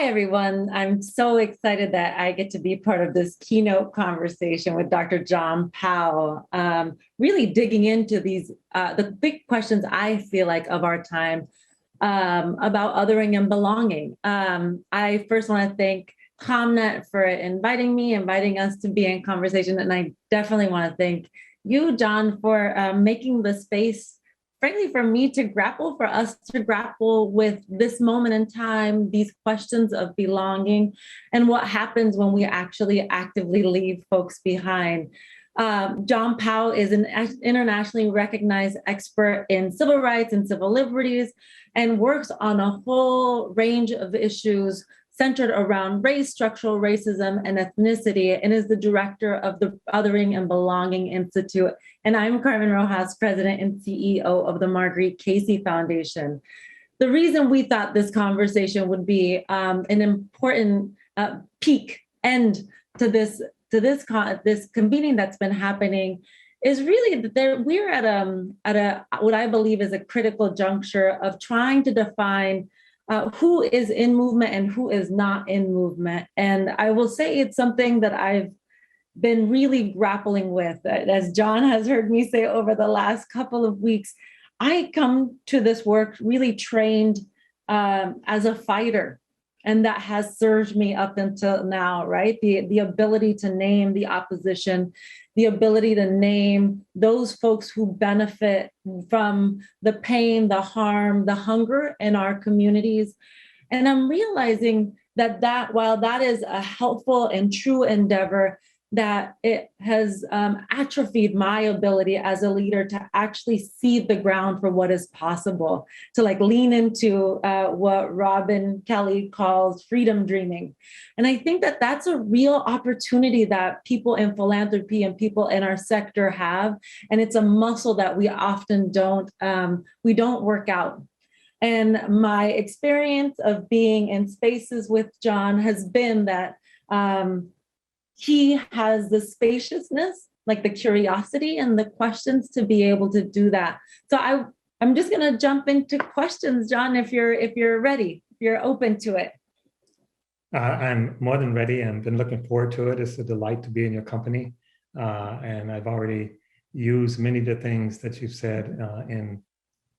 Hi, everyone. I'm so excited that I get to be part of this keynote conversation with Dr. John Powell, really digging into these, the big questions I feel like of our time about othering and belonging. I first want to thank ComNet for inviting us to be in conversation. And I definitely want to thank you, John, for making the space, frankly, for us to grapple with this moment in time, these questions of belonging and what happens when we actually actively leave folks behind. John Powell is an internationally recognized expert in civil rights and civil liberties and works on a whole range of issues centered around race, structural racism, and ethnicity, and is the director of the Othering and Belonging Institute. And I'm Carmen Rojas, president and CEO of the Marguerite Casey Foundation. The reason we thought this conversation would be an important peak end to this convening that's been happening is really that we're at a what I believe is a critical juncture of trying to define who is in movement and who is not in movement. And I will say it's something that I've been really grappling with. As John has heard me say over the last couple of weeks, I come to this work really trained as a fighter. And that has served me up until now, right? The ability to name the opposition, the ability to name those folks who benefit from the pain, the harm, the hunger in our communities. And I'm realizing that while that is a helpful and true endeavor, that it has atrophied my ability as a leader to actually see the ground for what is possible, to lean into what Robin Kelly calls freedom dreaming. And I think that that's a real opportunity that people in philanthropy and people in our sector have. And it's a muscle that we often don't work out. And my experience of being in spaces with John has been that he has the spaciousness, like the curiosity and the questions to be able to do that. So I'm just going to jump into questions, John, if you're ready, if you're open to it. I'm more than ready and been looking forward to it. It's a delight to be in your company. And I've already used many of the things that you've said in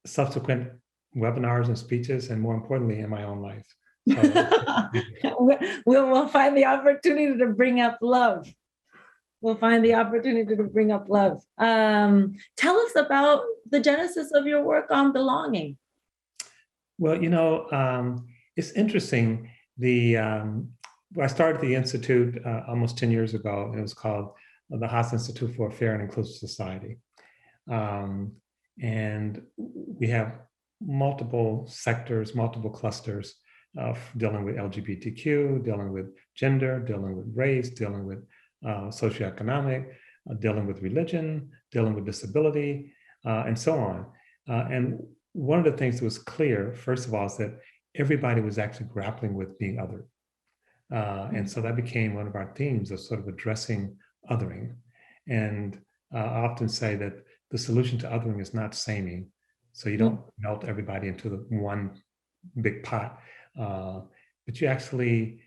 subsequent webinars and speeches, and more importantly, in my own life. We'll find the opportunity to bring up love. We'll find the opportunity to bring up love. Tell us about the genesis of your work on belonging. Well, it's interesting. I started the Institute almost 10 years ago. It was called the Haas Institute for a Fair and Inclusive Society. And we have multiple sectors, multiple clusters of dealing with LGBTQ, dealing with gender, dealing with race, dealing with socioeconomic, dealing with religion, dealing with disability, and so on. And one of the things that was clear, first of all, is that everybody was actually grappling with being othered. And so that became one of our themes of sort of addressing othering. And I often say that the solution to othering is not saming. So you don't melt everybody into the one big pot, but you actually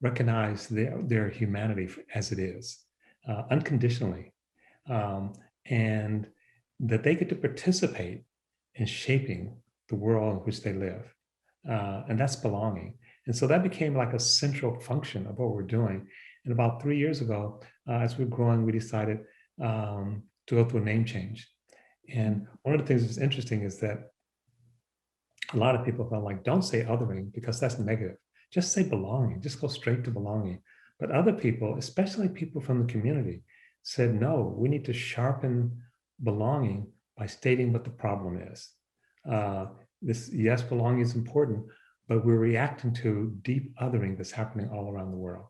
recognize their humanity as it is, unconditionally, and that they get to participate in shaping the world in which they live. And that's belonging. And so that became like a central function of what we're doing. And about 3 years ago, as we're growing, we decided to go through a name change. And one of the things that's interesting is that a lot of people felt like, don't say othering because that's negative. Just say belonging, just go straight to belonging. But other people, especially people from the community, said, no, we need to sharpen belonging by stating what the problem is. Yes, belonging is important, but we're reacting to deep othering that's happening all around the world.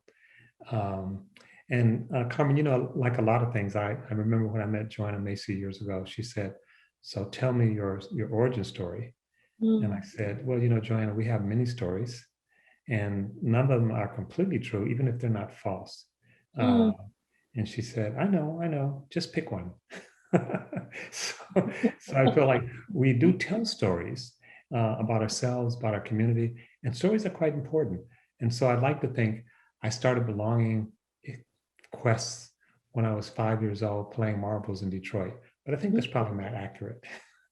And Carmen, like a lot of things, I remember when I met Joanna Macy years ago, she said, so tell me your origin story. And I said, well, Joanna, we have many stories and none of them are completely true, even if they're not false. And she said, I know, just pick one. So I feel like we do tell stories about ourselves, about our community, And stories are quite important. And so I'd like to think I started belonging quests when I was 5 years old playing marbles in Detroit. But I think that's probably not accurate.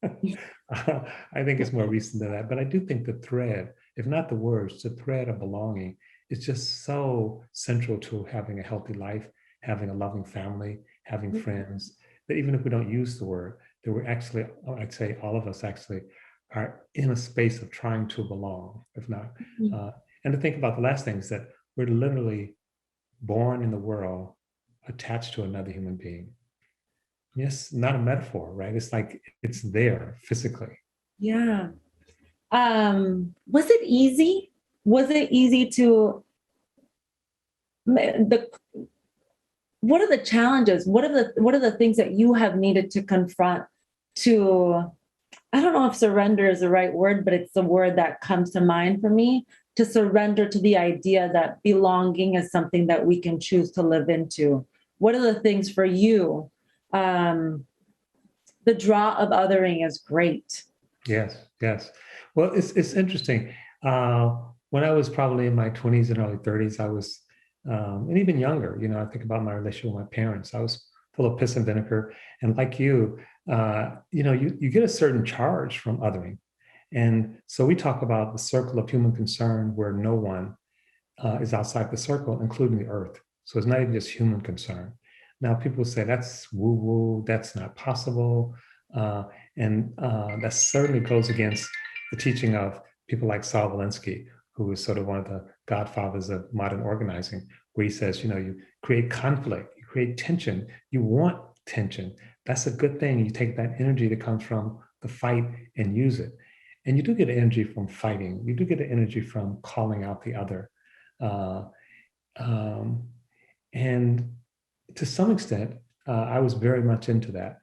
I think it's more recent than that. But I do think the thread, if not the words, the thread of belonging is just so central to having a healthy life, having a loving family, having friends, that even if we don't use the word, that we're actually, I'd say all of us actually are in a space of trying to belong, if not. And to think about the last thing is that we're literally born in the world attached to another human being. Yes, not a metaphor, right? It's like it's there physically. Yeah. Was it easy? Was it easy to what are the challenges? What are the things that you have needed to confront to, I don't know if surrender is the right word, but it's the word that comes to mind for me, to surrender to the idea that belonging is something that we can choose to live into. What are the things for you? The draw of othering is great. Yes, yes. Well, it's interesting. When I was probably in my 20s and early 30s, I was, and even younger, I think about my relationship with my parents. I was full of piss and vinegar. And like you get a certain charge from othering. And so we talk about the circle of human concern where no one is outside the circle, including the earth. So it's not even just human concern. Now, people say that's woo-woo, that's not possible. And that certainly goes against the teaching of people like Saul Alinsky, who is sort of one of the godfathers of modern organizing, where he says, you create conflict, you create tension, you want tension. That's a good thing. You take that energy that comes from the fight and use it. And you do get energy from fighting. You do get energy from calling out the other. And to some extent, I was very much into that.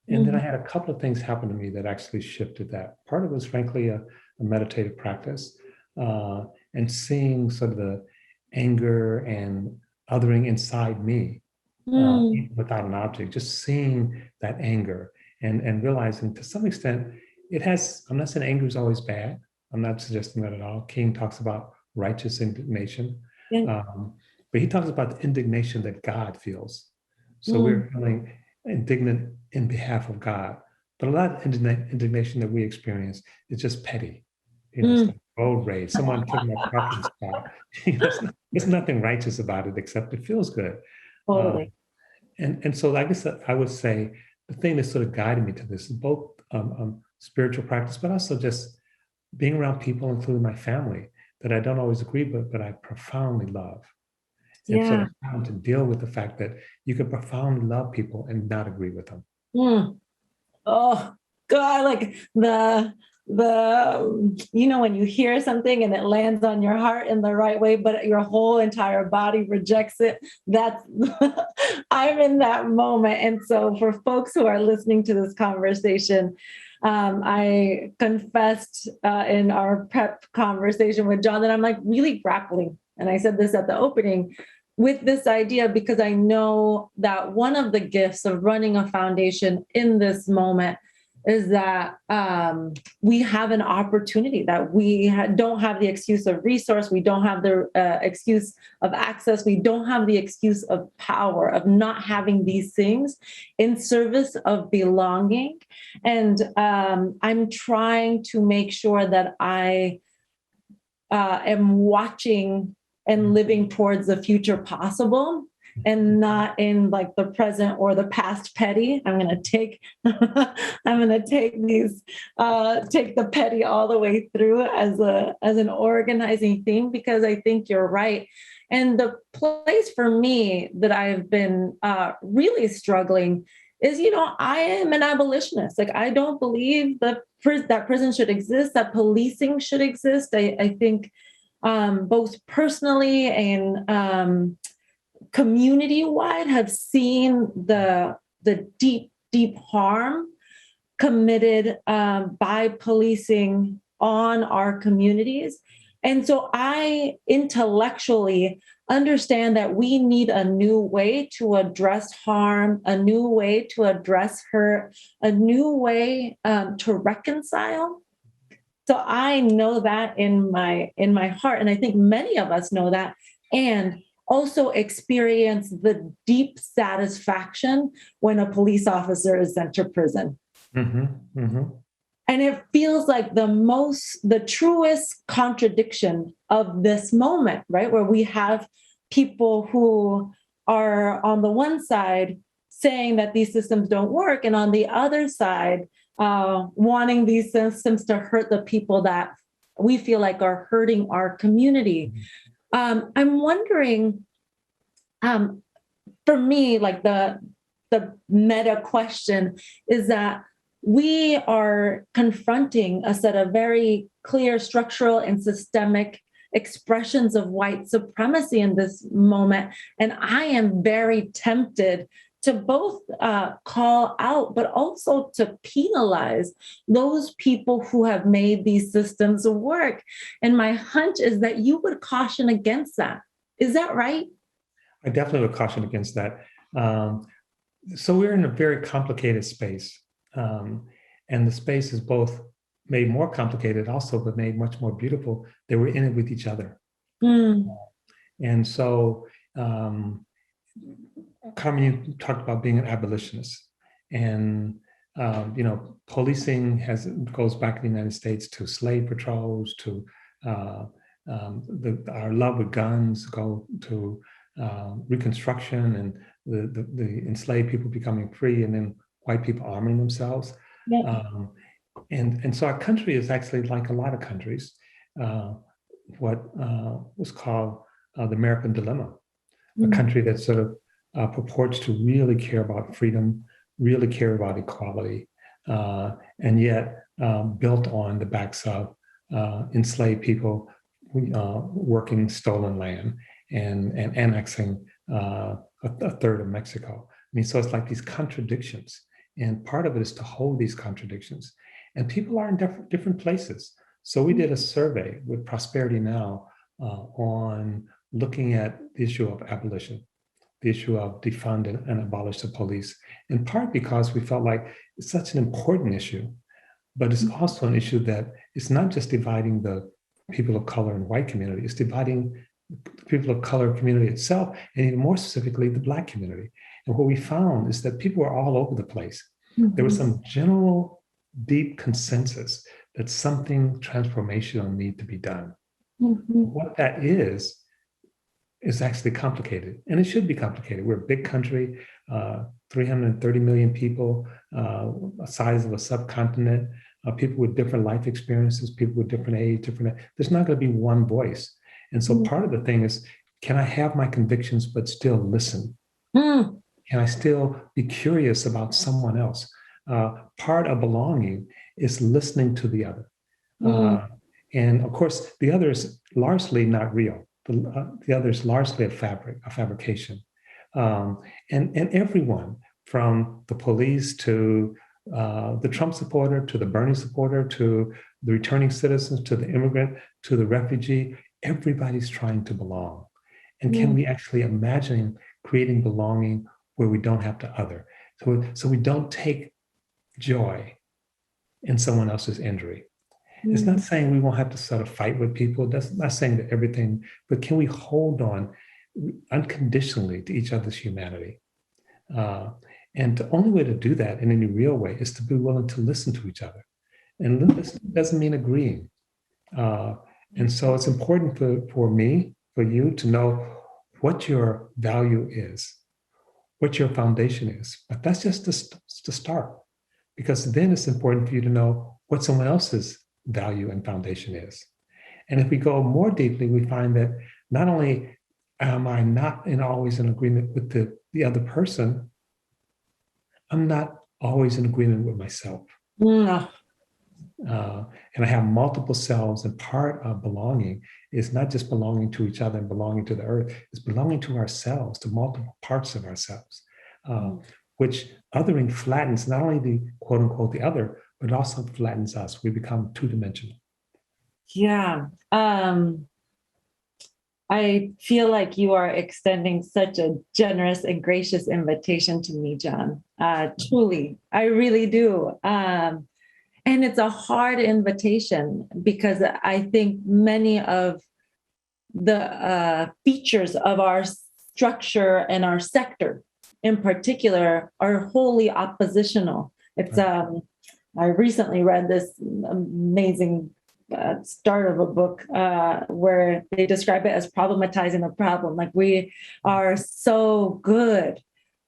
And then I had a couple of things happen to me that actually shifted that. Part of it was, frankly, a meditative practice and seeing sort of the anger and othering inside me without an object, just seeing that anger and realizing to some extent I'm not saying anger is always bad. I'm not suggesting that at all. King talks about righteous indignation. But he talks about the indignation that God feels. So we're feeling indignant in behalf of God. But a lot of indignation that we experience is just petty. It's like road rage. Someone took my parking spot. There's nothing righteous about it except it feels good. Totally. And so I guess I would say the thing that sort of guided me to this is both spiritual practice, but also just being around people, including my family, that I don't always agree with, but I profoundly love. And so I'm to deal with the fact that you can profoundly love people and not agree with them. Oh God, like the when you hear something and it lands on your heart in the right way, but your whole entire body rejects it. That's I'm in that moment. And so for folks who are listening to this conversation, I confessed in our prep conversation with John that I'm like really grappling. And I said this at the opening with this idea, because I know that one of the gifts of running a foundation in this moment is that we have an opportunity, that we don't have the excuse of resource. We don't have the excuse of access. We don't have the excuse of power, of not having these things in service of belonging. And I'm trying to make sure that I am watching and living towards the future possible, and not in like the present or the past petty. I'm going to take these, take the petty all the way through as an organizing theme, because I think you're right. And the place for me that I've been really struggling is, I am an abolitionist. Like, I don't believe that prison should exist, that policing should exist. I think both personally and community-wide have seen the deep harm committed by policing on our communities. And so I intellectually understand that we need a new way to address harm, a new way to address hurt, a new way to reconcile, So I know that in my heart, and I think many of us know that, and also experience the deep satisfaction when a police officer is sent to prison. And it feels like the truest contradiction of this moment, right? Where we have people who are on the one side saying that these systems don't work, and on the other side, wanting these systems to hurt the people that we feel like are hurting our community. I'm wondering, for me, like the meta question is that we are confronting a set of very clear structural and systemic expressions of white supremacy in this moment. And I am very tempted to both call out, but also to penalize those people who have made these systems work. And my hunch is that you would caution against that. Is that right? I definitely would caution against that. So we're in a very complicated space. And the space is both made more complicated also, but made much more beautiful. They were in it with each other. And so, Carmen, you talked about being an abolitionist. And, policing goes back in the United States to slave patrols, to our love with guns, go to Reconstruction and the enslaved people becoming free, and then white people arming themselves. Yeah. And so our country is actually like a lot of countries, what was called the American dilemma, a country that sort of purports to really care about freedom, really care about equality, and yet built on the backs of enslaved people working stolen land and annexing a third of Mexico. I mean, so it's like these contradictions. And part of it is to hold these contradictions. And people are in different places. So we did a survey with Prosperity Now on looking at the issue of abolition, the issue of defund and abolish the police, in part because we felt like it's such an important issue, but it's also an issue that it's not just dividing the people of color and white community, it's dividing the people of color community itself, and even more specifically, the Black community. And what we found is that people were all over the place. There was some general, deep consensus that something transformational needed to be done. What that is actually complicated, and it should be complicated. We're a big country, 330 million people, a size of a subcontinent, people with different life experiences, people with different age, there's not going to be one voice. And so part of the thing is, can I have my convictions but still listen? Can I still be curious about someone else? Part of belonging is listening to the other. And of course, the other is largely not real. The other is largely a fabrication. And everyone, from the police to the Trump supporter, to the Bernie supporter, to the returning citizens, to the immigrant, to the refugee, everybody's trying to belong. And can we actually imagine creating belonging where we don't have to other? So we don't take joy in someone else's injury. It's not saying we won't have to sort of fight with people. That's not saying that everything, but can we hold on unconditionally to each other's humanity? And the only way to do that in any real way is to be willing to listen to each other. And listen doesn't mean agreeing. And so it's important for me, for you to know what your value is, what your foundation is. But that's just the start, because then it's important for you to know what someone else's value and foundation is. And if we go more deeply, we find that not only am I not always in agreement with the other person, I'm not always in agreement with myself. And I have multiple selves, and part of belonging is not just belonging to each other and belonging to the earth, it's belonging to ourselves, to multiple parts of ourselves, which othering flattens not only the quote unquote the other, but also flattens us. We become two-dimensional. Yeah. I feel like you are extending such a generous and gracious invitation to me, John. Truly, I really do. And And it's a hard invitation because I think many of the features of our structure and our sector in particular are wholly oppositional. It's I recently read this amazing start of a book where they describe it as problematizing the problem. Like we are so good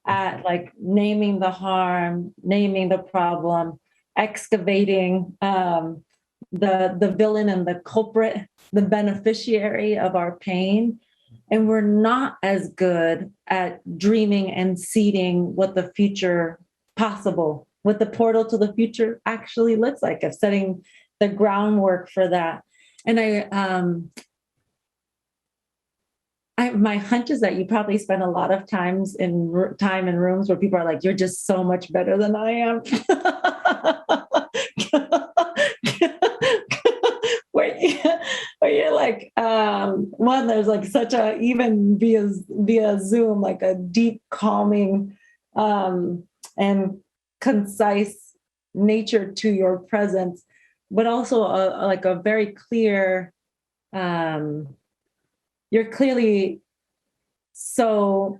at like naming the harm, naming the problem, excavating the villain and the culprit, the beneficiary of our pain. And we're not as good at dreaming and seeding what the future possible, what the portal to the future actually looks like, of setting the groundwork for that. And my hunch is that you probably spend a lot of time in rooms where people are like, "You're just so much better than I am." where you're like, one, there's like such a, even via Zoom, like a deep calming and concise nature to your presence, but also like a very clear, you're clearly so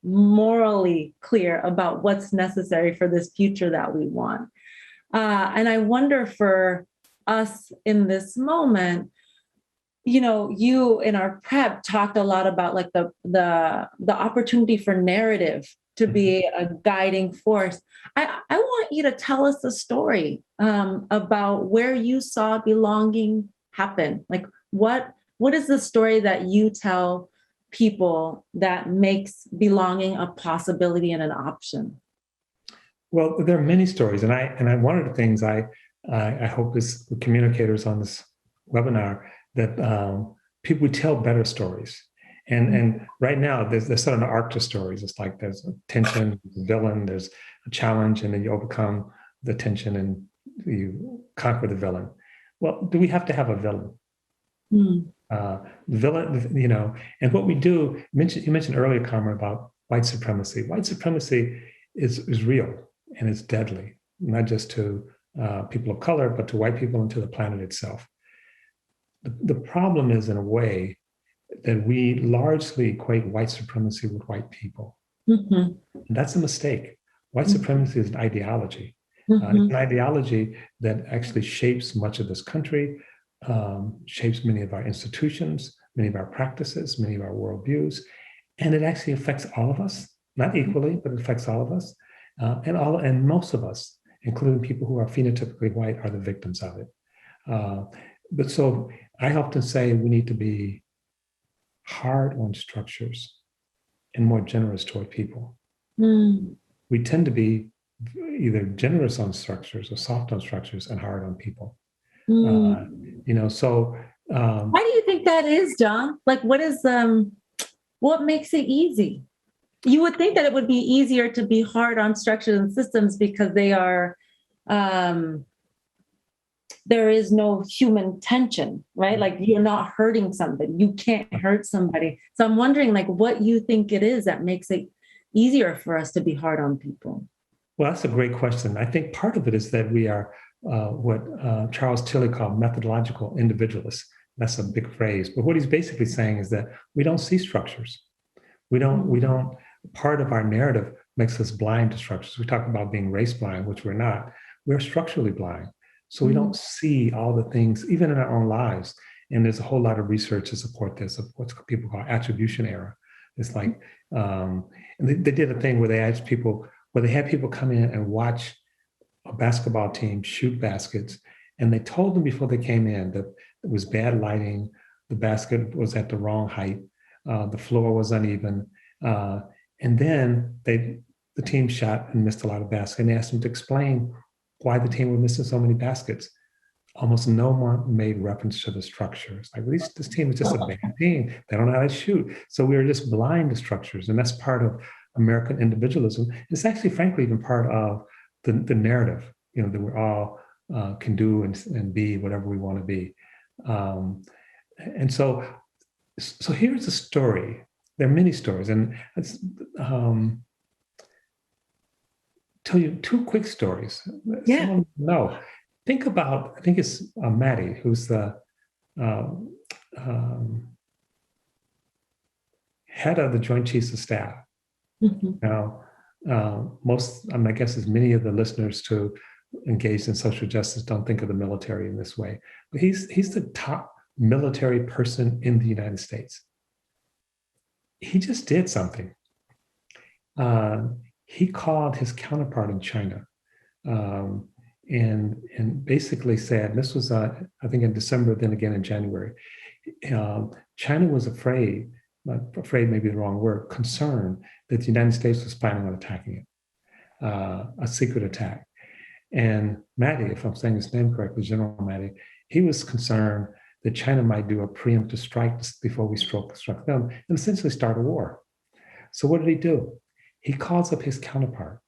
morally clear about what's necessary for this future that we want. And I wonder for us in this moment, you in our prep talked a lot about like the opportunity for narrative to be a guiding force. I want you to tell us a story about where you saw belonging happen. Like what is the story that you tell people that makes belonging a possibility and an option? Well, there are many stories, and one of the things I hope is the communicators on this webinar that people would tell better stories. And right now, there's sort of an arc to stories. It's like there's a tension, there's a villain, there's a challenge, and then you overcome the tension and you conquer the villain. Well, do we have to have a villain? Villain, and what we do, you mentioned earlier, Carmen, about white supremacy. White supremacy is real and it's deadly, not just to people of color, but to white people and to the planet itself. The problem is, in a way, that we largely equate white supremacy with white people. And that's a mistake. White supremacy is an ideology. It's an ideology that actually shapes much of this country, shapes many of our institutions, many of our practices, many of our worldviews, and it actually affects all of us, not equally, but it affects all of us, and most of us, including people who are phenotypically white, are the victims of it. But so I often say we need to be hard on structures and more generous toward people. We tend to be either generous on structures or soft on structures and hard on people. So why do you think that is, John? Like, what makes it easy? You would think that it would be easier to be hard on structures and systems because they are, there is no human tension, right? Like you're not hurting somebody. You can't hurt somebody. So I'm wondering like what you think it is that makes it easier for us to be hard on people. Well, that's a great question. I think part of it is that we are what Charles Tilly called methodological individualists. That's a big phrase. But what he's basically saying is that we don't see structures. We don't, part of our narrative makes us blind to structures. We talk about being race blind, which we're not. We're structurally blind. So we don't see all the things, even in our own lives. And there's a whole lot of research to support this, of what people call attribution error. It's like, and they did a thing where they asked people, where they had people come in and watch a basketball team shoot baskets. And they told them before they came in that it was bad lighting, the basket was at the wrong height, the floor was uneven. And then the team shot and missed a lot of baskets. And they asked them to explain why the team was missing so many baskets. Almost no one made reference to the structures. Like, this team is just a bad team. They don't know how to shoot. So we were just blind to structures. And that's part of American individualism. It's actually, frankly, even part of the narrative, that we're all can do and be whatever we want to be. And so here's a story. There are many stories. And it's, tell you two quick stories. Yeah. Someone know. think about, I think it's Maddie, who's the head of the Joint Chiefs of Staff. Mhm. Now, I guess as many of the listeners to engaged in social justice don't think of the military in this way, but he's the top military person in the United States. He just did something. He called his counterpart in China and basically said, this was I think in December, then again in January, China was afraid may be the wrong word, concerned that the United States was planning on attacking it, a secret attack. And Matty, if I'm saying his name correctly, General Matty, he was concerned that China might do a preemptive strike before we struck them and essentially start a war. So what did he do? He calls up his counterpart.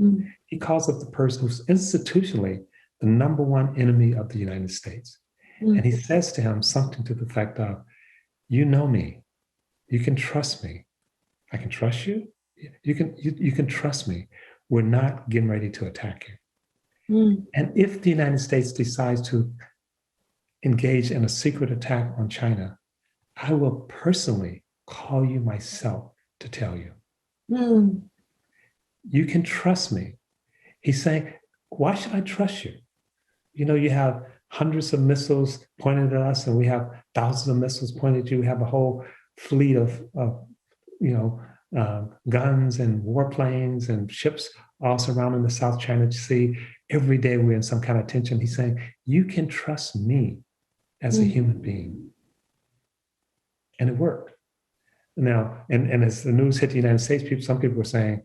Mm. He calls up the person who's institutionally the number one enemy of the United States. Mm. And he says to him something to the effect of, you know me, you can trust me. I can trust you. You can trust me. We're not getting ready to attack you. Mm. And if the United States decides to engage in a secret attack on China, I will personally call you myself to tell you. Mm. You can trust me. He's saying, why should I trust you? You know, you have hundreds of missiles pointed at us, and we have thousands of missiles pointed at you. We have a whole fleet of guns and warplanes and ships all surrounding the South China Sea. Every day we're in some kind of tension. He's saying, you can trust me as a human being. And it worked. Now, and as the news hit the United States, some people were saying,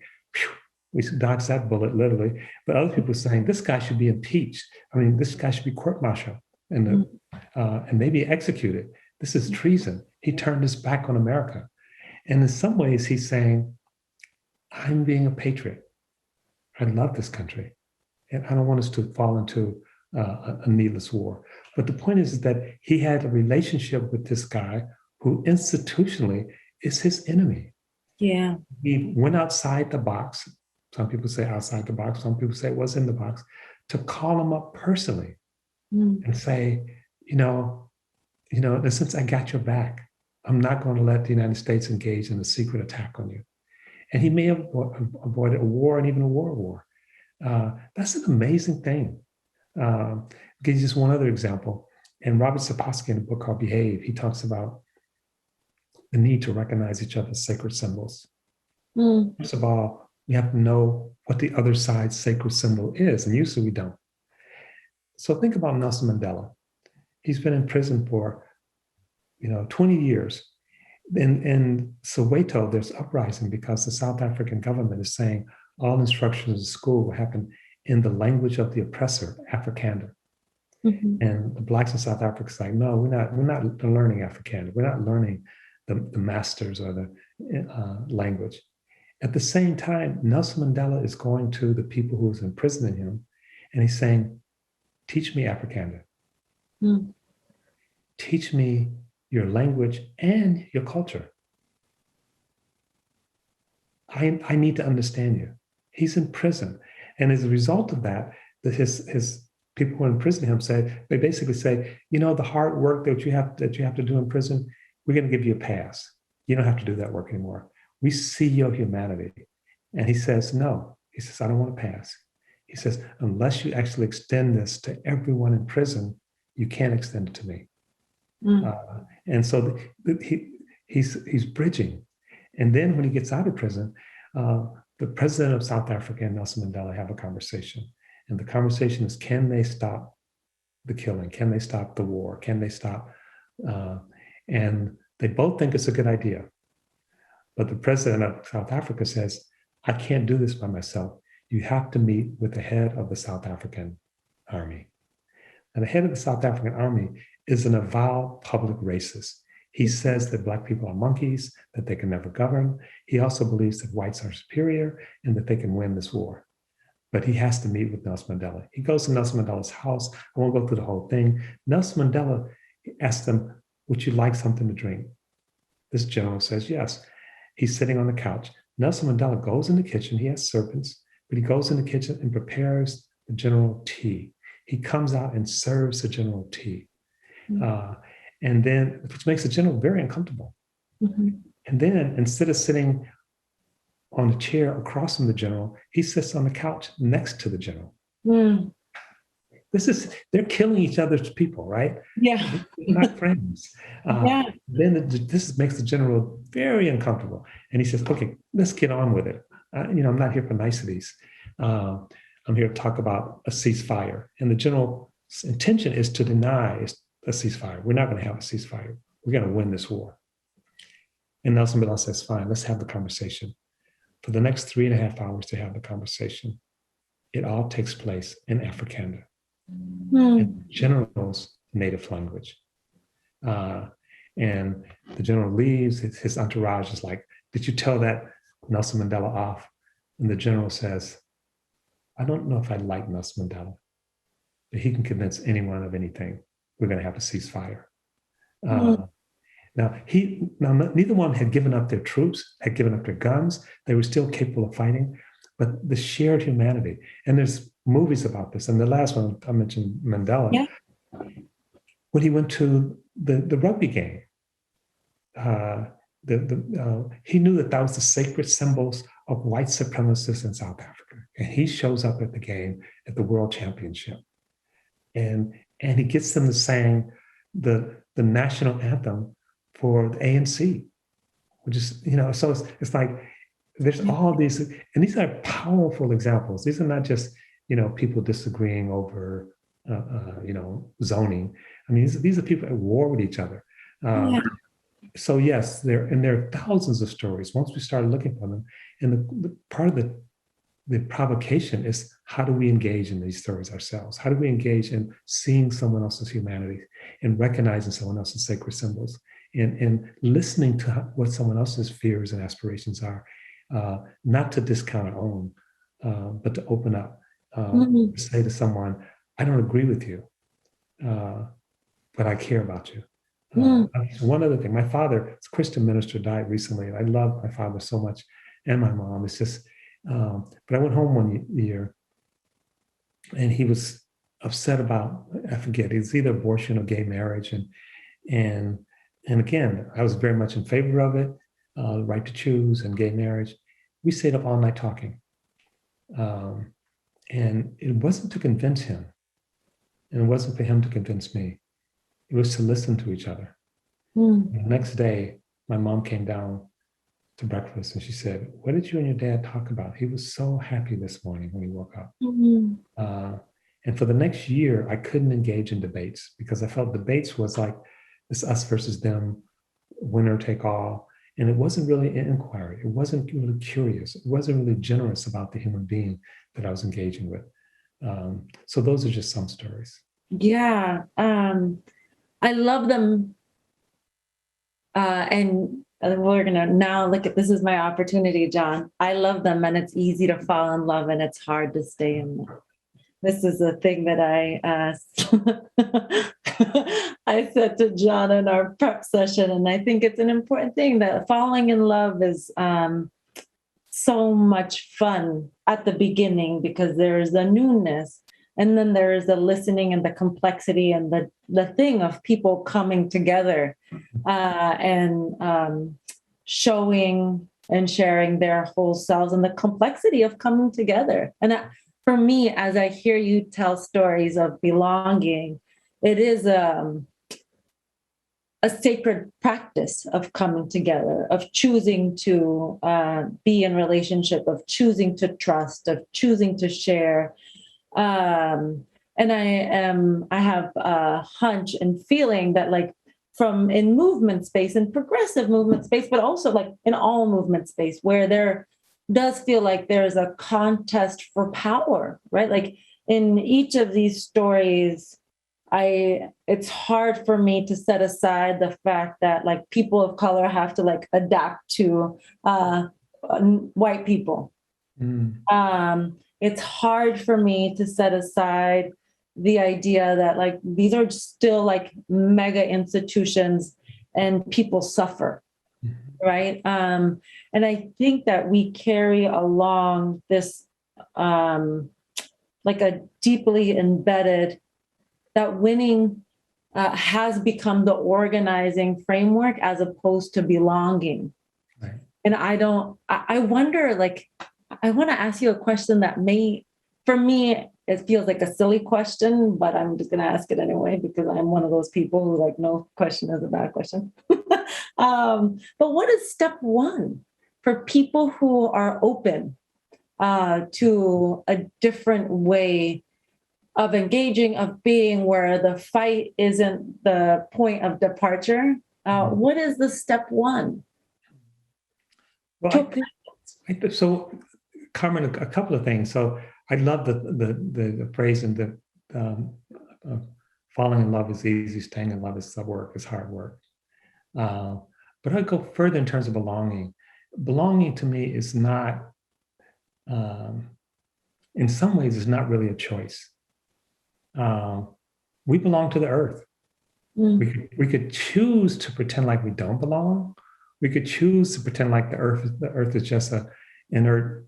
we dodged that bullet, literally. But other people were saying, this guy should be impeached. I mean, this guy should be court-martialed and maybe executed. This is treason. He turned his back on America. And in some ways, he's saying, I'm being a patriot. I love this country. And I don't want us to fall into a needless war. But the point is that he had a relationship with this guy who institutionally is his enemy. Yeah. He went outside the box. Some people say outside the box. Some people say it was in the box, to call him up personally and say, in a sense, I got your back. I'm not going to let the United States engage in a secret attack on you. And he may have avoided a war and even a world war. That's an amazing thing. I'll give you just one other example. And Robert Sapolsky, in a book called Behave, he talks about the need to recognize each other's sacred symbols. First of all, we have to know what the other side's sacred symbol is, and usually we don't. So think about Nelson Mandela. He's been in prison for 20 years. In Soweto, there's uprising because the South African government is saying all instructions in school will happen in the language of the oppressor, Afrikaner. Mm-hmm. And the Blacks in South Africa say, no, we're not learning Afrikaner. We're not learning the masters or the language. At the same time, Nelson Mandela is going to the people who is imprisoning him, and he's saying, teach me Afrikaner. Teach me your language and your culture. I need to understand you. He's in prison. And as a result of that, his people who are in prison him they basically say, the hard work that you have to do in prison, we're going to give you a pass. You don't have to do that work anymore. We see your humanity. And he says, no. He says, I don't want to pass. He says, unless you actually extend this to everyone in prison, you can't extend it to me. And so he's bridging. And then when he gets out of prison, the president of South Africa and Nelson Mandela have a conversation. And the conversation is, can they stop the killing? Can they stop the war? Can they stop? And they both think it's a good idea. But the president of South Africa says, I can't do this by myself. You have to meet with the head of the South African army. And the head of the South African army is an avowed public racist. He says that Black people are monkeys, that they can never govern. He also believes that whites are superior and that they can win this war. But he has to meet with Nelson Mandela. He goes to Nelson Mandela's house. I won't go through the whole thing. Nelson Mandela asks him, would you like something to drink? This general says yes. He's sitting on the couch. Nelson Mandela goes in the kitchen. He has servants, but he goes in the kitchen and prepares the general tea. he comes out and serves the general tea. Mm-hmm. And then, which makes the general very uncomfortable. Mm-hmm. And then instead of sitting on a chair across from the general, he sits on the couch next to the general. Mm. They're killing each other's people, right? Yeah. They're not friends. Yeah. Then this makes the general very uncomfortable. And he says, okay, let's get on with it. I'm not here for niceties. I'm here to talk about a ceasefire. And the general's intention is to deny a ceasefire. We're not going to have a ceasefire. We're going to win this war. And Nelson Mandela says, fine, let's have the conversation. For the next 3.5 hours to have the conversation, it all takes place in Afrikaner, in the general's native language. And the general leaves, his entourage is like, did you tell that Nelson Mandela off? And the general says, I don't know if I like Nelson Mandela, but he can convince anyone of anything. We're going to have a ceasefire. Now, neither one had given up their troops, had given up their guns. They were still capable of fighting, but the shared humanity. And there's movies about this. And the last one, I mentioned Mandela. Yeah. When he went to the rugby game, he knew that was the sacred symbols of white supremacists in South Africa. And he shows up at the game at the World Championship. And he gets them to sing the national anthem for the ANC, which is, so it's like there's all these, and these are powerful examples. These are not just, people disagreeing over, zoning. I mean, these are people at war with each other. So yes, there are thousands of stories once we started looking for them. And the part of the provocation is, how do we engage in these stories ourselves? How do we engage in seeing someone else's humanity and recognizing someone else's sacred symbols and listening to what someone else's fears and aspirations are, not to discount our own, but to open up, to say to someone, I don't agree with you, but I care about you. One other thing, my father, a Christian minister, died recently, and I love my father so much, and my mom. It's just, but I went home one year, and he was upset about, I forget, it's either abortion or gay marriage, and again, I was very much in favor of it, the right to choose and gay marriage. We stayed up all night talking, and it wasn't to convince him, and it wasn't for him to convince me. It was to listen to each other. The next day, my mom came down to breakfast and she said, what did you and your dad talk about? He was so happy this morning when he woke up. And for the next year, I couldn't engage in debates because I felt debates was like this us versus them, winner take all. And it wasn't really an inquiry. It wasn't really curious. It wasn't really generous about the human being that I was engaging with. So those are just some stories. Yeah. I love them. And we're going to now look at, this is my opportunity, John. I love them, and it's easy to fall in love and it's hard to stay in love. This is a thing that I said to John in our prep session, and I think it's an important thing that falling in love is so much fun at the beginning because there's a newness. And then there is the listening and the complexity and the thing of people coming together and showing and sharing their whole selves and the complexity of coming together. And for me, as I hear you tell stories of belonging, it is a sacred practice of coming together, of choosing to be in relationship, of choosing to trust, of choosing to share. And I have a hunch and feeling that, like, from in movement space and progressive movement space, but also like in all movement space, where there does feel like there's a contest for power, right? Like in each of these stories, it's hard for me to set aside the fact that like people of color have to like adapt to white people. It's hard for me to set aside the idea that like these are still like mega institutions and people suffer, right? And I think that we carry along this like a deeply embedded, that winning has become the organizing framework as opposed to belonging. Right. And I wonder, like, I want to ask you a question that for me, it feels like a silly question, but I'm just going to ask it anyway, because I'm one of those people who like, no question is a bad question. But what is step one for people who are open to a different way of engaging, of being, where the fight isn't the point of departure? What is the step one? Well, so Carmen, a couple of things. So I love the phrase and the falling in love is easy, staying in love is work, is hard work. But I'd go further in terms of belonging. Belonging to me is not, in some ways, is not really a choice. We belong to the earth. We could choose to pretend like we don't belong. We could choose to pretend like the earth is just an inert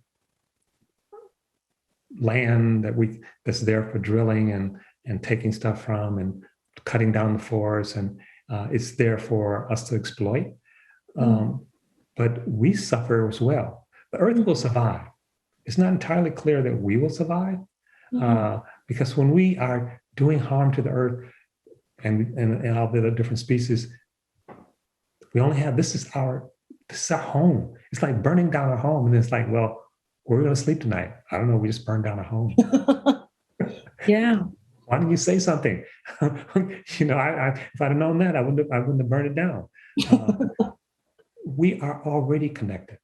land that's there for drilling and taking stuff from and cutting down the forests, and it's there for us to exploit. But we suffer as well. The earth will survive. It's not entirely clear that we will survive, because when we are doing harm to the earth and all the different species, we only have, this is our home. It's like burning down our home. And it's like, well, we're going to sleep tonight. I don't know. We just burned down our home. Yeah. Why didn't you say something? If I'd have known that, I wouldn't have burned it down. We are already connected.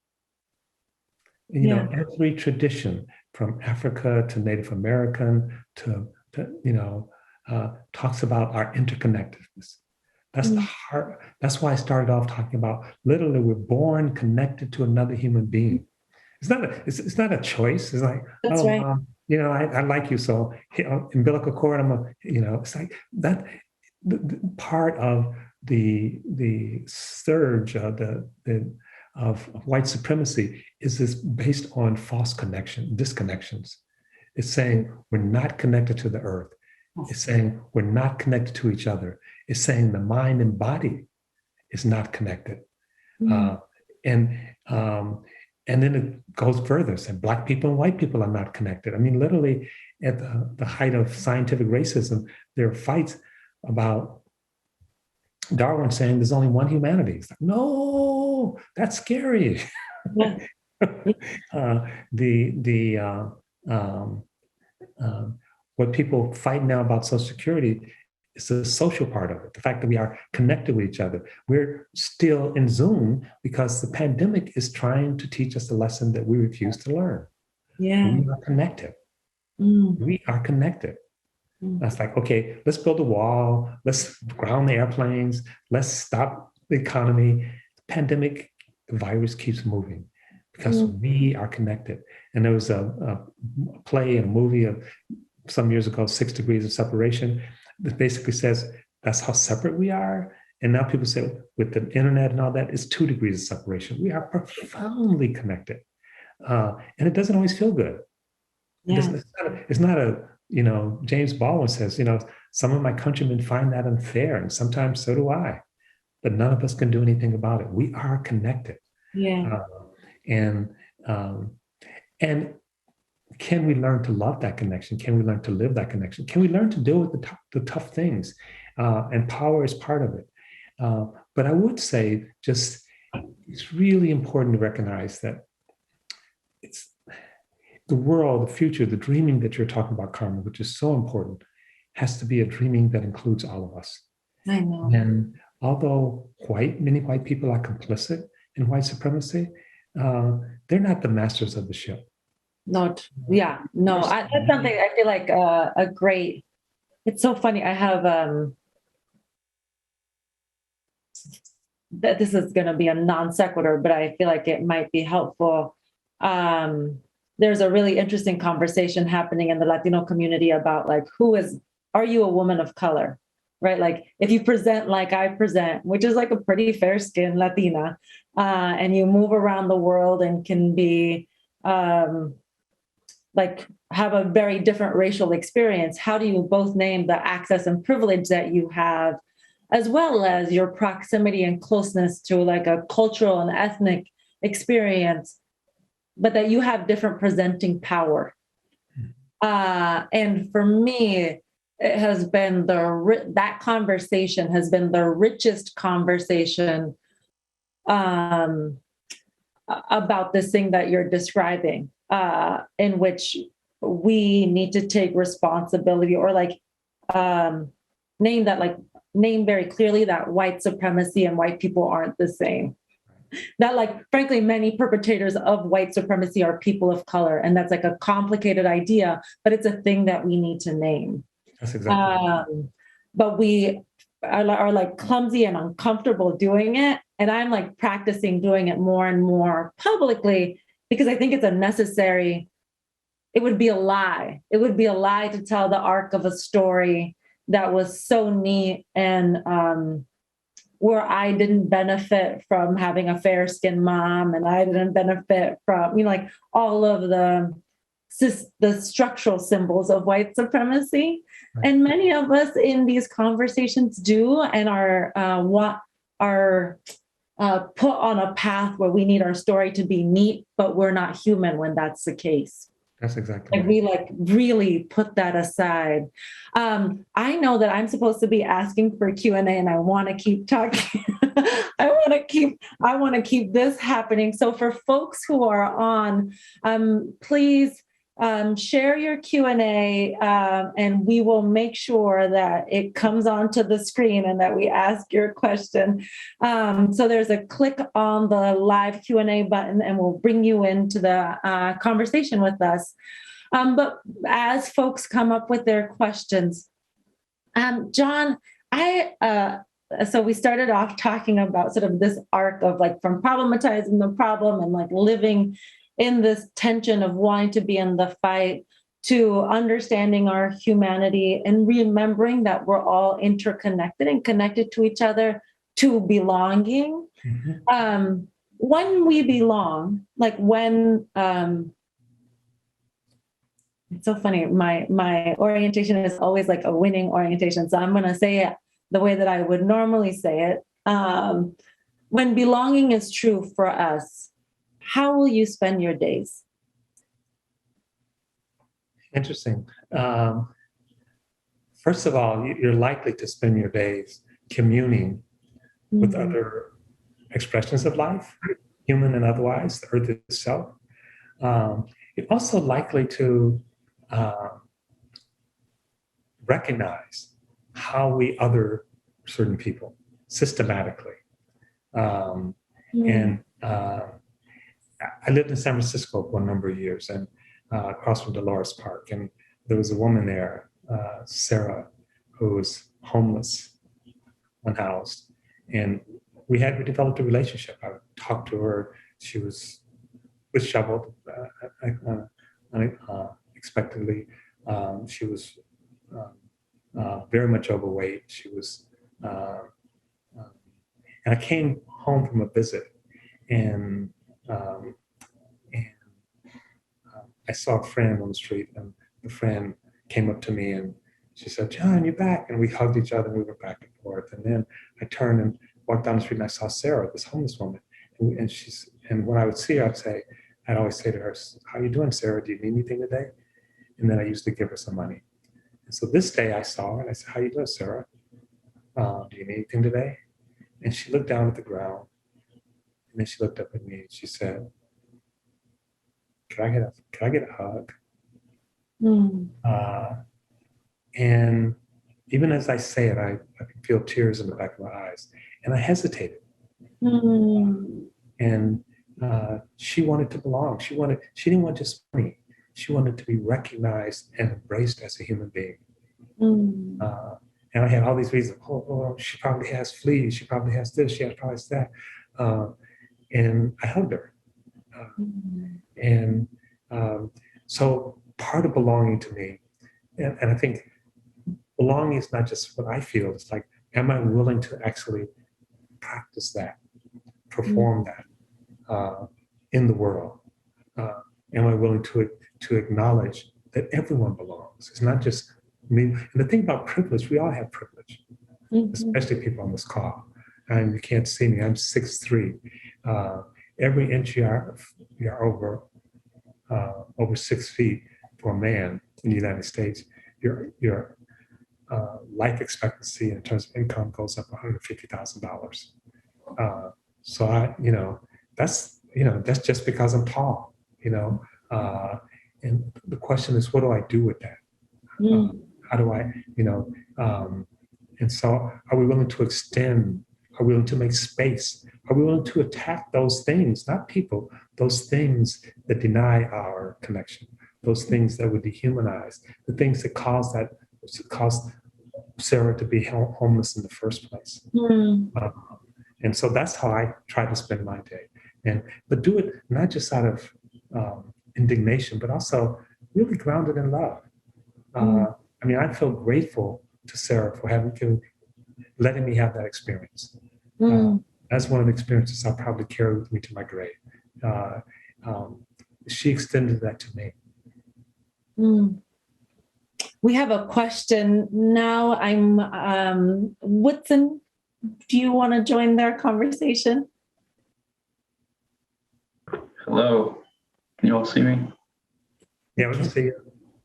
Every tradition from Africa to Native American to talks about our interconnectedness. That's the heart. That's why I started off talking about literally we're born connected to another human being. It's not a choice. It's like, that's oh, right. I like you, so umbilical cord. It's like that. The part of the surge of of white supremacy is this based on false disconnections. It's saying we're not connected to the earth. It's saying we're not connected to each other. It's saying the mind and body is not connected. And then it goes further, saying Black people and white people are not connected. I mean, literally at the height of scientific racism, there are fights about Darwin saying there's only one humanity. It's like, no, that's scary. Yeah. What people fight now about Social Security is the social part of it, the fact that we are connected with each other. We're still in Zoom because the pandemic is trying to teach us a lesson that we refuse to learn. Yeah. We are connected. We are connected. That's like, okay, let's build a wall. Let's ground the airplanes. Let's stop the economy. The pandemic, the virus keeps moving because we are connected. And there was a play, a movie of some years ago, 6 Degrees of Separation, that basically says that's how separate we are. And now people say with the internet and all that, it's 2 degrees of separation. We are profoundly connected. And it doesn't always feel good. Yeah. It's not a, James Baldwin says, some of my countrymen find that unfair, and sometimes so do I. But none of us can do anything about it. We are connected. Yeah. And can we learn to love that connection? Can we learn to live that connection? Can we learn to deal with the tough things? And power is part of it. But I would say it's really important to recognize that it's the world, the future, the dreaming that you're talking about, Carmen, which is so important, has to be a dreaming that includes all of us. I know. And although many white people are complicit in white supremacy, they're not the masters of the ship. That's something I feel like a great, it's so funny. I have, that this is going to be a non sequitur, but I feel like it might be helpful. There's a really interesting conversation happening in the Latino community about like, are you a woman of color? Right? Like if you present like I present, which is like a pretty fair skinned Latina, and you move around the world and can be, like have a very different racial experience, how do you both name the access and privilege that you have, as well as your proximity and closeness to like a cultural and ethnic experience, but that you have different presenting power. And for me, it has been that conversation has been the richest conversation about this thing that you're describing, in which we need to take responsibility, or like name very clearly that white supremacy and white people aren't the same. That, like, frankly, many perpetrators of white supremacy are people of color. And that's like a complicated idea, but it's a thing that we need to name. That's exactly. But we are like clumsy and uncomfortable doing it. And I'm like practicing doing it more and more publicly, because I think it's it would be a lie. It would be a lie to tell the arc of a story that was so neat and where I didn't benefit from having a fair-skinned mom, and I didn't benefit from, like all of the structural symbols of white supremacy. Right. And many of us in these conversations do, and are put on a path where we need our story to be neat, but we're not human when that's the case. That's exactly right. We like really put that aside. I know that I'm supposed to be asking for Q&A, and I want to keep talking. I want to keep this happening. So for folks who are on, please share your Q&A, and we will make sure that it comes onto the screen and that we ask your question. So there's a click on the live Q&A button, and we'll bring you into the conversation with us. But as folks come up with their questions, John, so we started off talking about sort of this arc of like from problematizing the problem and like living in this tension of wanting to be in the fight, to understanding our humanity and remembering that we're all interconnected and connected to each other, to belonging. Mm-hmm. When we belong, like when, it's so funny, my orientation is always like a winning orientation. So I'm going to say it the way that I would normally say it. When belonging is true for us, how will you spend your days? Interesting. First of all, you're likely to spend your days communing mm-hmm. with other expressions of life, human and otherwise, the earth itself. You're also likely to recognize how we other certain people systematically. And I lived in San Francisco for a number of years, and across from Dolores Park, and there was a woman there, Sarah, who was homeless, unhoused, and we developed a relationship. I would talk to her. She was disheveled, unexpectedly. She was very much overweight. She was, and I came home from a visit, and I saw a friend on the street, and the friend came up to me and she said, "John, you're back." And we hugged each other and we were back and forth. And then I turned and walked down the street and I saw Sarah, this homeless woman. And when I would see her, I'd always say to her, "How you doing, Sarah? Do you need anything today?" And then I used to give her some money. And so this day I saw her and I said, "How you doing, Sarah? Do you need anything today?" And she looked down at the ground, and then she looked up at me and she said, Can I get a hug?" And even as I say it, I can feel tears in the back of my eyes. And I hesitated. And she wanted to belong. She didn't want just money. She wanted to be recognized and embraced as a human being. And I had all these reasons. Oh, she probably has fleas. She probably has this. She probably has that. And I hugged her. And so part of belonging to me, and I think belonging is not just what I feel. It's like, am I willing to actually practice that, perform that in the world? Am I willing to to acknowledge that everyone belongs. It's not just me. And the thing about privilege, we all have privilege, especially people on this call. And you can't see me, I'm 6'3". Every inch you're over 6 feet for a man in the United States, your life expectancy in terms of income goes up $150,000. So that's just because I'm tall, and the question is, what do I do with that? How do I, and so are we willing to extend? Are we willing to make space? Are we willing to attack those things, not people, those things that deny our connection, those things that would dehumanize, the things that caused Sarah to be homeless in the first place? And so that's how I try to spend my day. But do it not just out of indignation, but also really grounded in love. I feel grateful to Sarah for letting me have that experience. That's one of the experiences I'll probably carry with me to my grave. She extended that to me. We have a question now. Woodson, do you want to join their conversation? Hello, can you all see me? Yeah, we can see you.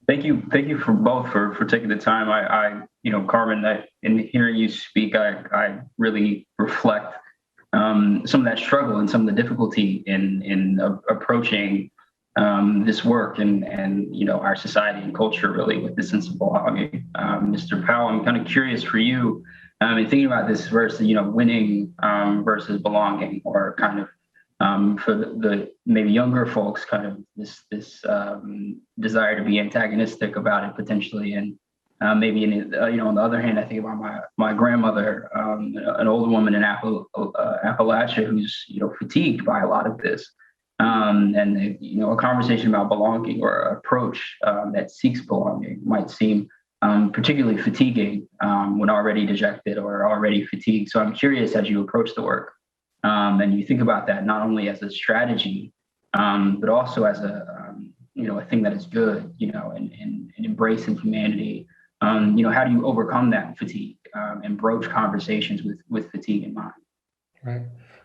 Thank you for both for taking the time. Carmen, in hearing you speak, I really reflect some of that struggle and some of the difficulty in approaching this work and our society and culture really with this sense of belonging. Mr. Powell, I'm kind of curious for you, in thinking about this versus winning versus belonging, or kind of for the maybe younger folks, kind of this desire to be antagonistic about it potentially, and maybe on the other hand, I think about my grandmother, an older woman in Appalachia who's fatigued by a lot of this, and a conversation about belonging or approach that seeks belonging might seem particularly fatiguing when already dejected or already fatigued. So I'm curious, as you approach the work, and you think about that not only as a strategy, but also as a thing that is good, and embracing humanity. How do you overcome that fatigue and broach conversations with fatigue in mind? Right.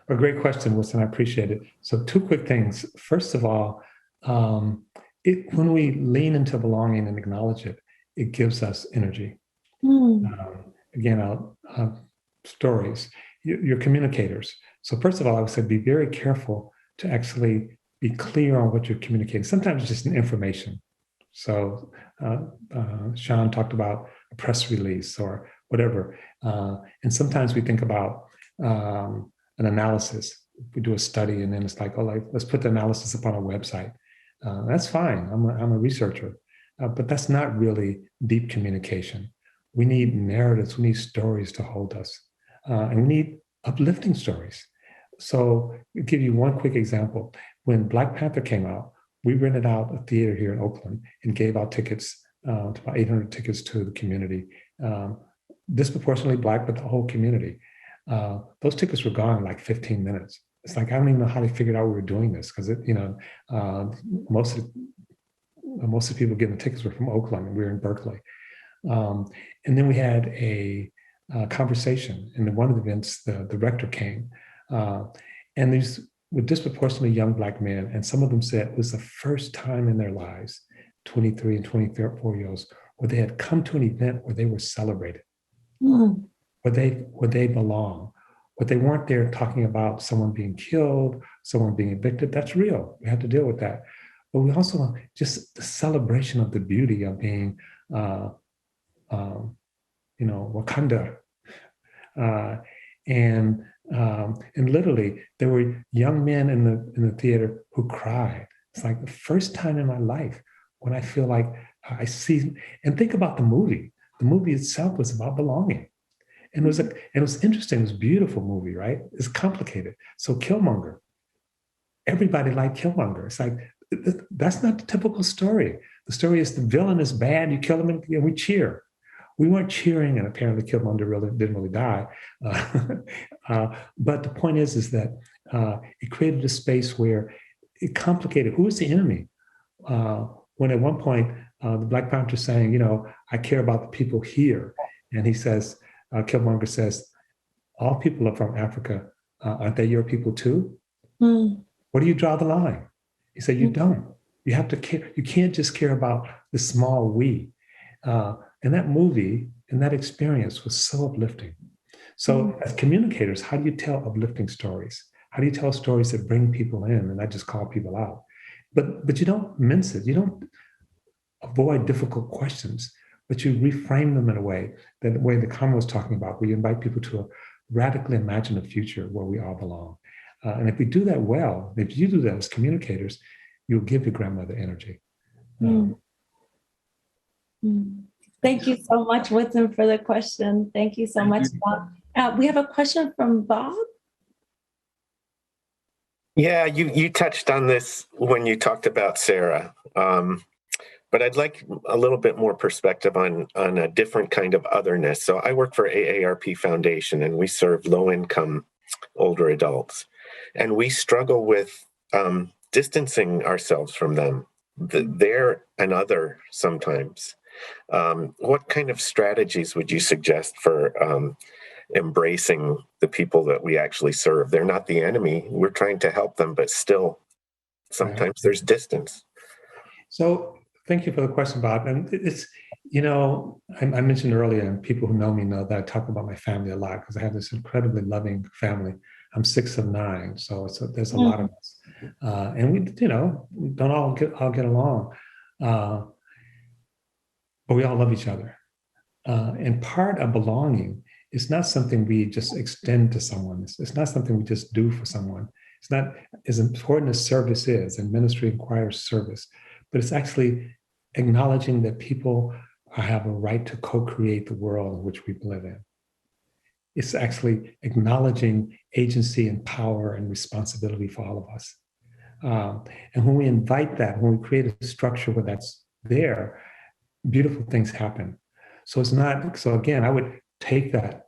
A great question, Wilson. I appreciate it. So 2 quick things. First of all, when we lean into belonging and acknowledge it, it gives us energy. Again, stories. You're communicators. So first of all, I would say be very careful to actually be clear on what you're communicating. Sometimes it's just information. So Sean talked about a press release or whatever. And sometimes we think about an analysis. We do a study and then it's like, let's put the analysis up on a website. That's fine. I'm a researcher. But that's not really deep communication. We need narratives. We need stories to hold us. And we need uplifting stories. So I'll give you one quick example. When Black Panther came out, we rented out a theater here in Oakland and gave out tickets, about 800 tickets to the community, disproportionately Black, but the whole community. Those tickets were gone in like 15 minutes. It's like, I don't even know how they figured out we were doing this, because most of the people getting the tickets were from Oakland and we were in Berkeley. And then we had a conversation. And in one of the events, the rector came. And these were disproportionately young Black men. And some of them said it was the first time in their lives, 23 and 24-year-olds, where they had come to an event where they were celebrated, where they belong, where they weren't there talking about someone being killed, someone being evicted. That's real. We have to deal with that. But we also just the celebration of the beauty of being, Wakanda, and literally there were young men in the theater who cried. It's like the first time in my life when I feel like I see, and think about the movie. The movie itself was about belonging, and it was interesting. It was a beautiful movie, right? It's complicated. So Killmonger, everybody liked Killmonger. It's like, that's not the typical story. The story is the villain is bad, you kill him, and we cheer. We weren't cheering, and apparently Killmonger didn't really die. But the point is that it created a space where it complicated. Who is the enemy? when at one point, the Black Panther saying, I care about the people here. And he says, Killmonger says, all people are from Africa. Aren't they your people too? Mm. Where do you draw the line? He said, you don't. You have to care. You can't just care about the small we. And that movie and that experience was so uplifting. So as communicators, how do you tell uplifting stories? How do you tell stories that bring people in and not just call people out? But you don't mince it. You don't avoid difficult questions, but you reframe them in a way, that way that Carmen was talking about, where you invite people to radically imagine a future where we all belong. And if we do that well, if you do that as communicators, you'll give your grandmother energy. Thank you so much, Whitson, for the question. Thank you so much, Bob. We have a question from Bob. Yeah, you touched on this when you talked about Sarah, but I'd like a little bit more perspective on a different kind of otherness. So I work for AARP Foundation, and we serve low-income older adults, and we struggle with distancing ourselves from them. They're an other sometimes. What kind of strategies would you suggest for embracing the people that we actually serve? They're not the enemy. We're trying to help them, but still, sometimes there's distance. So thank you for the question, Bob. And it's, I mentioned earlier, and people who know me know that I talk about my family a lot because I have this incredibly loving family. I'm 6 of 9, so there's a lot of us, and we don't all get along, but we all love each other. And part of belonging is not something we just extend to someone. It's not something we just do for someone. It's not as important as service is, and ministry requires service, but it's actually acknowledging that people have a right to co-create the world in which we live in. It's actually acknowledging agency and power and responsibility for all of us. And when we invite that, when we create a structure where that's there, beautiful things happen. So again, I would take that,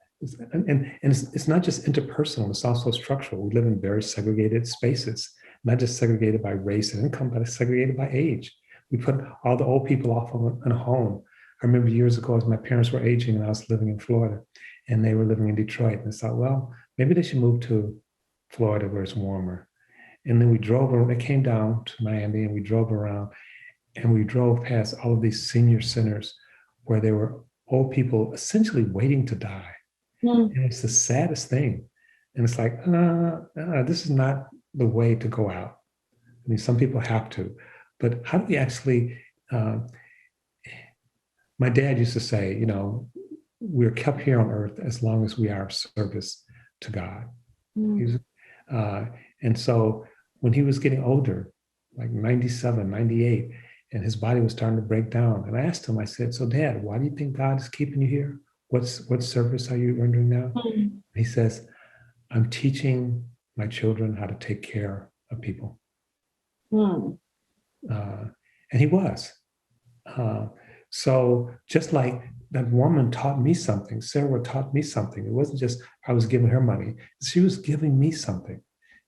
and it's not just interpersonal, it's also structural. We live in very segregated spaces, not just segregated by race and income, but segregated by age. We put all the old people off in a home. I remember years ago, as my parents were aging and I was living in Florida, and they were living in Detroit, and I thought, well, maybe they should move to Florida where it's warmer. And then we drove around, they came down to Miami, and we drove around, and we drove past all of these senior centers where there were old people essentially waiting to die. And it's the saddest thing. And it's like, this is not the way to go out. I mean, some people have to, but how do we actually, my dad used to say, we're kept here on earth as long as we are of service to God. And so when he was getting older, like 97, 98, and his body was starting to break down, and I asked him, I said, so Dad, why do you think God is keeping you here? What service are you rendering now? He says, I'm teaching my children how to take care of people. And he was. So just like that woman taught me something, Sarah taught me something. It wasn't just I was giving her money. She was giving me something.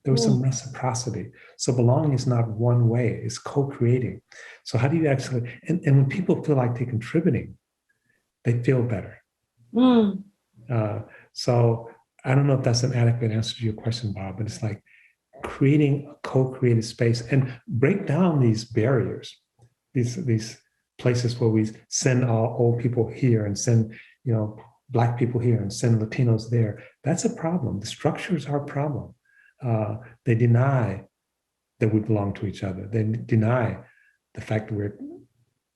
There was some reciprocity. So belonging is not one way, it's co-creating. So how do you actually, and when people feel like they're contributing, they feel better. So I don't know if that's an adequate answer to your question, Bob, but it's like creating a co-created space and break down these barriers, these places where we send our old people here and send, Black people here and send Latinos there. That's a problem. The structures are a problem. They deny that we belong to each other. They deny the fact that we're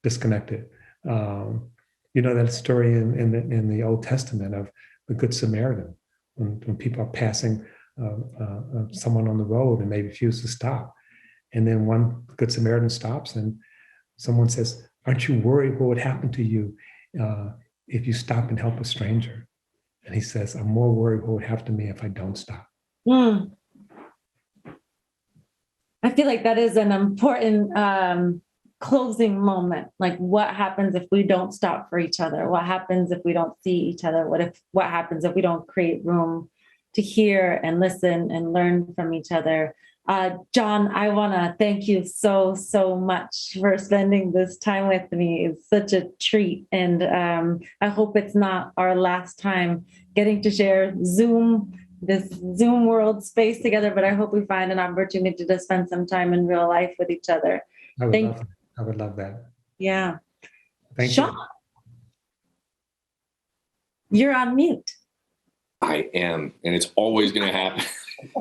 disconnected. That story in the Old Testament of the Good Samaritan, when people are passing someone on the road and they refuse to stop. And then one Good Samaritan stops and someone says, aren't you worried what would happen to you if you stop and help a stranger? And he says, I'm more worried what would happen to me if I don't stop. I feel like that is an important closing moment. Like, what happens if we don't stop for each other? What happens if we don't see each other? What happens if we don't create room to hear and listen and learn from each other? John, I want to thank you so, so much for spending this time with me. It's such a treat. And I hope it's not our last time getting to share this Zoom world space together, but I hope we find an opportunity to spend some time in real life with each other. I would love that. Yeah. Thank Sean, you. You're on mute. I am, and it's always going to happen.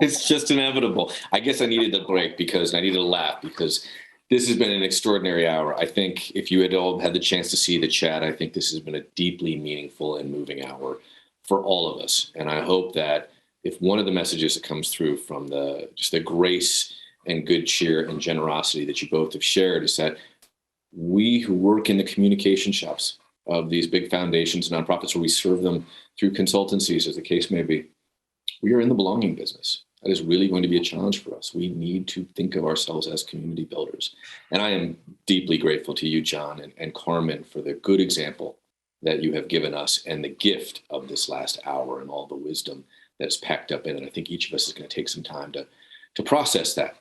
It's just inevitable. I guess I needed the break because I needed a laugh because this has been an extraordinary hour. I think if you had all had the chance to see the chat, I think this has been a deeply meaningful and moving hour for all of us. And I hope that if one of the messages that comes through from just the grace and good cheer and generosity that you both have shared is that we who work in the communication shops of these big foundations and nonprofits, where we serve them through consultancies, as the case may be, we are in the belonging business. That is really going to be a challenge for us. We need to think of ourselves as community builders. And I am deeply grateful to you, John and Carmen, for the good example that you have given us and the gift of this last hour and all the wisdom that is packed up in it. I think each of us is going to take some time to process that